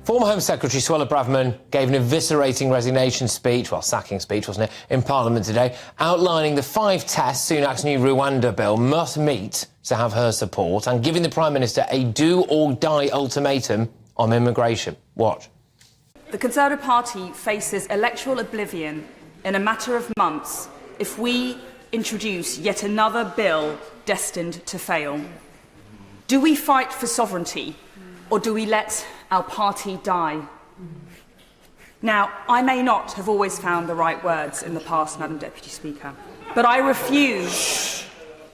Former Home Secretary Suella Braverman gave an eviscerating resignation speech, well, sacking speech, wasn't it, in Parliament today, outlining the 5 tests Sunak's new Rwanda bill must meet to have her support and giving the Prime Minister a do-or-die ultimatum on immigration. Watch. The Conservative Party faces electoral oblivion in a matter of months if we introduce yet another bill destined to fail. Do we fight for sovereignty, or do we let our party die? Now, I may not have always found the right words in the past, Madam Deputy Speaker, but I refuse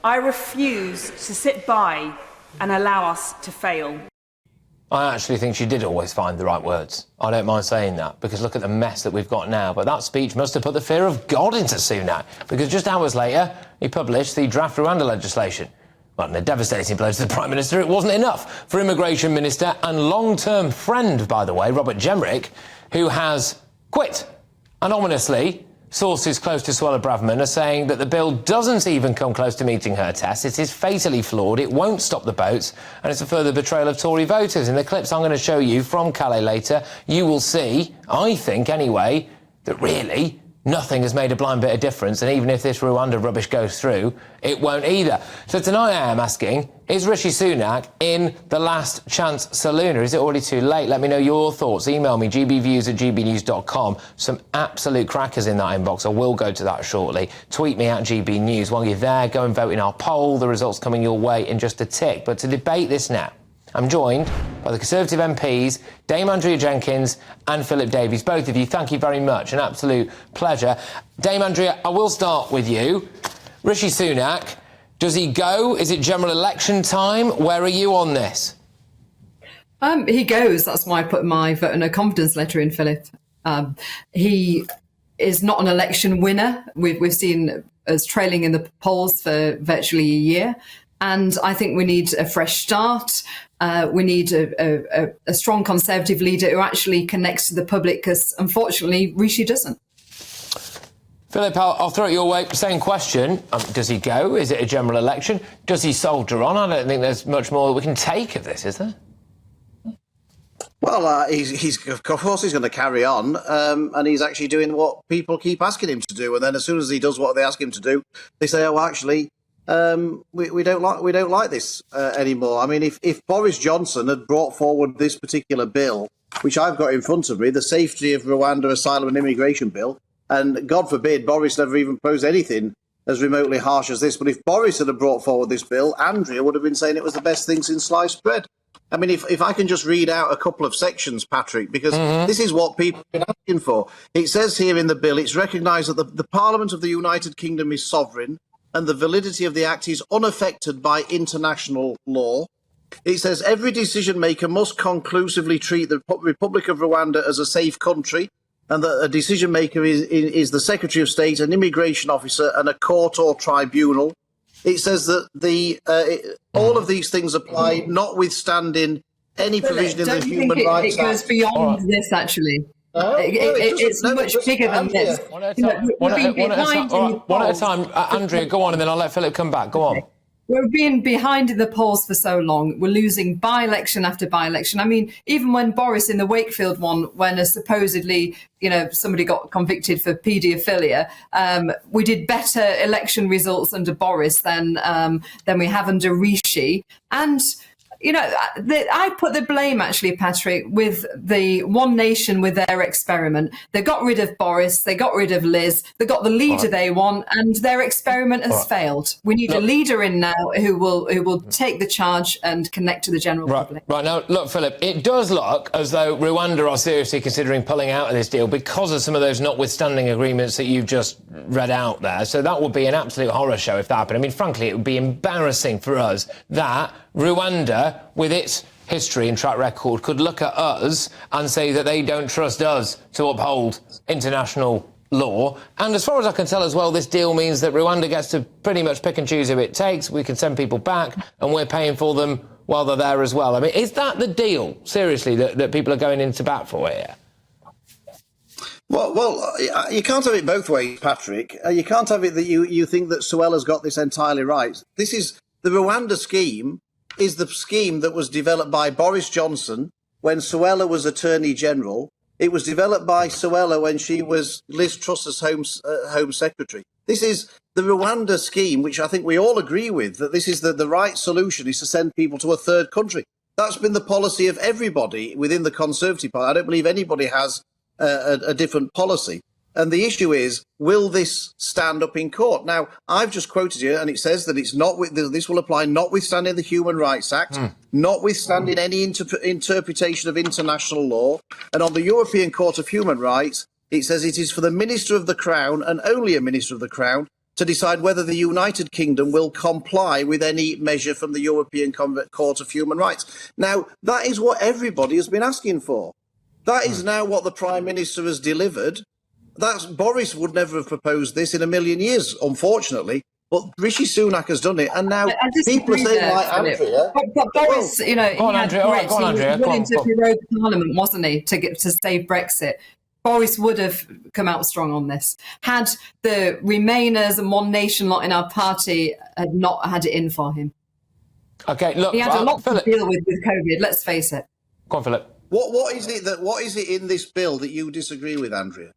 to sit by and allow us to fail. I actually think she did always find the right words. I don't mind saying that, because look at the mess that we've got now. But that speech must have put the fear of God into Sunak, because just hours later, he published the draft Rwanda legislation. Well, in a devastating blow to the Prime Minister, it wasn't enough for Immigration Minister and long-term friend, by the way, Robert Jenkyns, who has quit. And ominously, sources close to Suella Braverman are saying that the bill doesn't even come close to meeting her test. It is fatally flawed, it won't stop the boats, and it's a further betrayal of Tory voters. In the clips I'm going to show you from Calais later, you will see, I think anyway, that really nothing has made a blind bit of difference, and even if this Rwanda rubbish goes through, it won't either. So tonight I am asking, is Rishi Sunak in the last chance saloon, or is it already too late? Let me know your thoughts. Email me, gbviews@gbnews.com. Some absolute crackers in that inbox. I will go to that shortly. Tweet me at GBNews. While you're there, go and vote in our poll. The results coming your way in just a tick. But to debate this now, I'm joined by the Conservative MPs, Dame Andrea Jenkyns and Philip Davies. Both of you, thank you very much. An absolute pleasure. Dame Andrea, I will start with you. Rishi Sunak, does he go? Is it general election time? Where are you on this? He goes. That's why I put my vote of no confidence letter in, Philip. He is not an election winner. We've seen us trailing in the polls for virtually a year. And I think we need a fresh start. We need a strong Conservative leader who actually connects to the public, because unfortunately Rishi doesn't. Philip, I'll throw it your way. Same question. Does he go? Is it a general election? Does he soldier on? I don't think there's much more that we can take of this, is there? Well, he's of course he's going to carry on, and he's actually doing what people keep asking him to do. And then as soon as he does what they ask him to do, they say, "Oh, actually, we don't like this anymore." I mean, if Boris Johnson had brought forward this particular bill, which I've got in front of me, the Safety of Rwanda Asylum and Immigration Bill, and God forbid Boris never even proposed anything as remotely harsh as this, but if Boris had brought forward this bill, Andrea would have been saying it was the best thing since sliced bread. I mean, if I can just read out a couple of sections, Patrick, because this is what people have been asking for. It says here in the bill, it's recognised that the Parliament of the United Kingdom is sovereign and the validity of the Act is unaffected by international law. It says every decision maker must conclusively treat the Republic of Rwanda as a safe country, and that a decision maker is the Secretary of State, an immigration officer, and a court or tribunal. It says that all of these things apply, notwithstanding any provision in the Human Rights Act. It goes beyond this, actually. It's much bigger than this. One at a time. Andrea, go on, and then I'll let Philip come back. Go on. We're being behind in the polls for so long. We're losing by-election after by-election. I mean, even when Boris in the Wakefield one, when supposedly, somebody got convicted for paedophilia, we did better election results under Boris than we have under Rishi. And I put the blame, actually, Patrick, with the One Nation with their experiment. They got rid of Boris, they got rid of Liz, they got the leader they want, and their experiment has failed. We need a leader in now who will take the charge and connect to the general public. Right, now, look, Philip, it does look as though Rwanda are seriously considering pulling out of this deal because of some of those notwithstanding agreements that you've just read out there. So that would be an absolute horror show if that happened. I mean, frankly, it would be embarrassing for us that Rwanda, with its history and track record, could look at us and say that they don't trust us to uphold international law. And as far as I can tell as well, this deal means that Rwanda gets to pretty much pick and choose who it takes. We can send people back and we're paying for them while they're there as well. I mean, is that the deal, seriously, that people are going into bat for here? Well, you can't have it both ways, Patrick. You can't have it that you think that Suella's got this entirely right. This is the Rwanda scheme is the scheme that was developed by Boris Johnson when Suella was Attorney General. It was developed by Suella when she was Liz Truss's Home Secretary. This is the Rwanda scheme, which I think we all agree with, that this is the right solution, is to send people to a third country. That's been the policy of everybody within the Conservative Party. I don't believe anybody has a different policy. And the issue is, will this stand up in court? Now, I've just quoted you, and it says that it's not. This will apply notwithstanding the Human Rights Act, notwithstanding any interpretation of international law. And on the European Court of Human Rights, it says it is for the Minister of the Crown, and only a Minister of the Crown, to decide whether the United Kingdom will comply with any measure from the European Court of Human Rights. Now, that is what everybody has been asking for. That is now what the Prime Minister has delivered. Boris would never have proposed this in a million years, unfortunately. But Rishi Sunak has done it, and now people are saying, like Andrea. But Boris, he had grit. Go on, Andrea. He was willing to erode Parliament, wasn't he, to save Brexit? Boris would have come out strong on this had the Remainers and One Nation lot in our party had not had it in for him. Okay, look, he had a lot Philip, to deal with COVID. Let's face it. Go on, Philip. What is it in this bill that you disagree with, Andrea?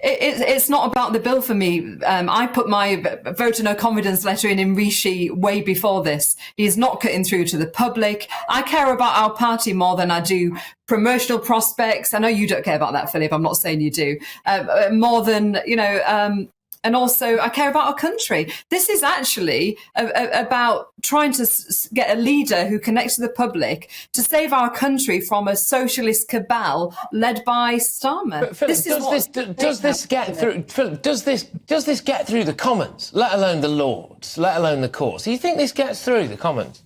It's not about the bill for me. I put my vote of no confidence letter in Rishi way before this. He's not cutting through to the public. I care about our party more than I do promotional prospects. I know you don't care about that, Philip. I'm not saying you do. More than, and also I care about our country. This is actually about trying to get a leader who connects to the public to save our country from a socialist cabal led by Starmer. Philip, does this get through? Philip, does this get through the Commons, let alone the Lords, let alone the courts? Do you think this gets through the Commons?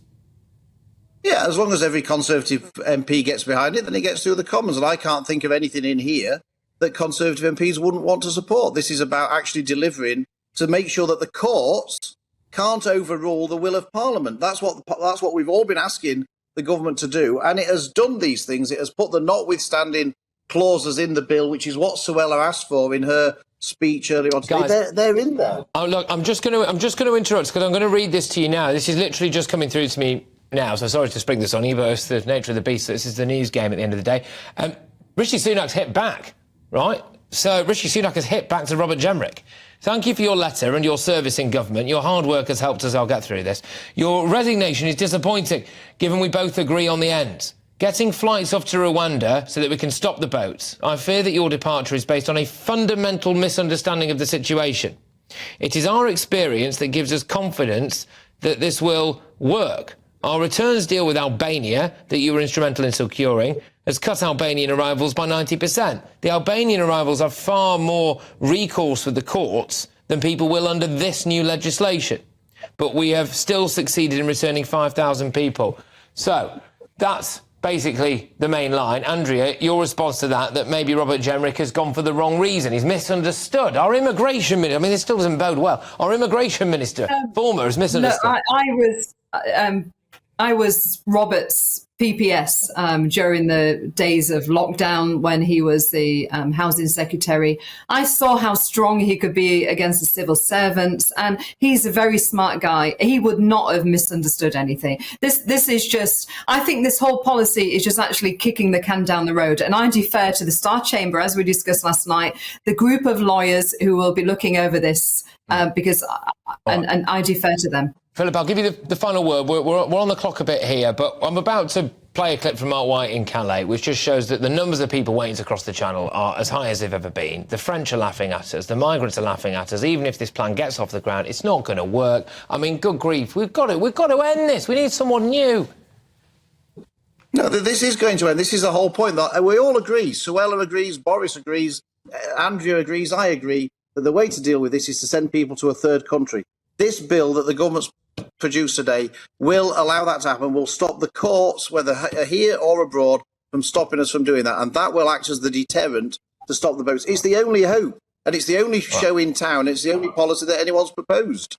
Yeah, as long as every Conservative MP gets behind it, then it gets through the Commons. And I can't think of anything in here that Conservative MPs wouldn't want to support. This is about actually delivering to make sure that the courts can't overrule the will of Parliament. That's what we've all been asking the government to do, and it has done these things. It has put the notwithstanding clauses in the bill, which is what Suella asked for in her speech earlier on today. Guys, they're in there. Oh, look, I'm just going to interrupt because I'm going to read this to you now. This is literally just coming through to me now, so sorry to spring this on you, but it's the nature of the beast. This is the news game at the end of the day. Rishi Sunak's hit back. Right? So Rishi Sunak has hit back to Robert Jenrick. Thank you for your letter and your service in government. Your hard work has helped us. I'll get through this. Your resignation is disappointing, given we both agree on the ends. Getting flights off to Rwanda so that we can stop the boats. I fear that your departure is based on a fundamental misunderstanding of the situation. It is our experience that gives us confidence that this will work. Our returns deal with Albania, that you were instrumental in securing, has cut Albanian arrivals by 90%. The Albanian arrivals have far more recourse with the courts than people will under this new legislation. But we have still succeeded in returning 5,000 people. So that's basically the main line. Andrea, your response to that maybe Robert Jenrick has gone for the wrong reason. He's misunderstood. Our immigration minister, I mean, this still doesn't bode well. Our immigration minister, former, is misunderstood. No, I was Robert's PPS during the days of lockdown when he was the housing secretary. I saw how strong he could be against the civil servants, and he's a very smart guy. He would not have misunderstood anything. This is just, I think this whole policy is just actually kicking the can down the road. And I defer to the Star Chamber, as we discussed last night, the group of lawyers who will be looking over this because I defer to them. Philip, I'll give you the final word. We're on the clock a bit here, but I'm about to play a clip from Mark White in Calais, which just shows that the numbers of people waiting to cross the Channel are as high as they've ever been. The French are laughing at us. The migrants are laughing at us. Even if this plan gets off the ground, it's not going to work. I mean, good grief. We've got to end this. We need someone new. No, this is going to end. This is the whole point. That we all agree. Suella agrees. Boris agrees. Andrea agrees. I agree that the way to deal with this is to send people to a third country. This bill that the government's produced today will allow that to happen, will stop the courts, whether here or abroad, from stopping us from doing that. And that will act as the deterrent to stop the boats. It's the only hope, and it's the only show in town. It's the only policy that anyone's proposed.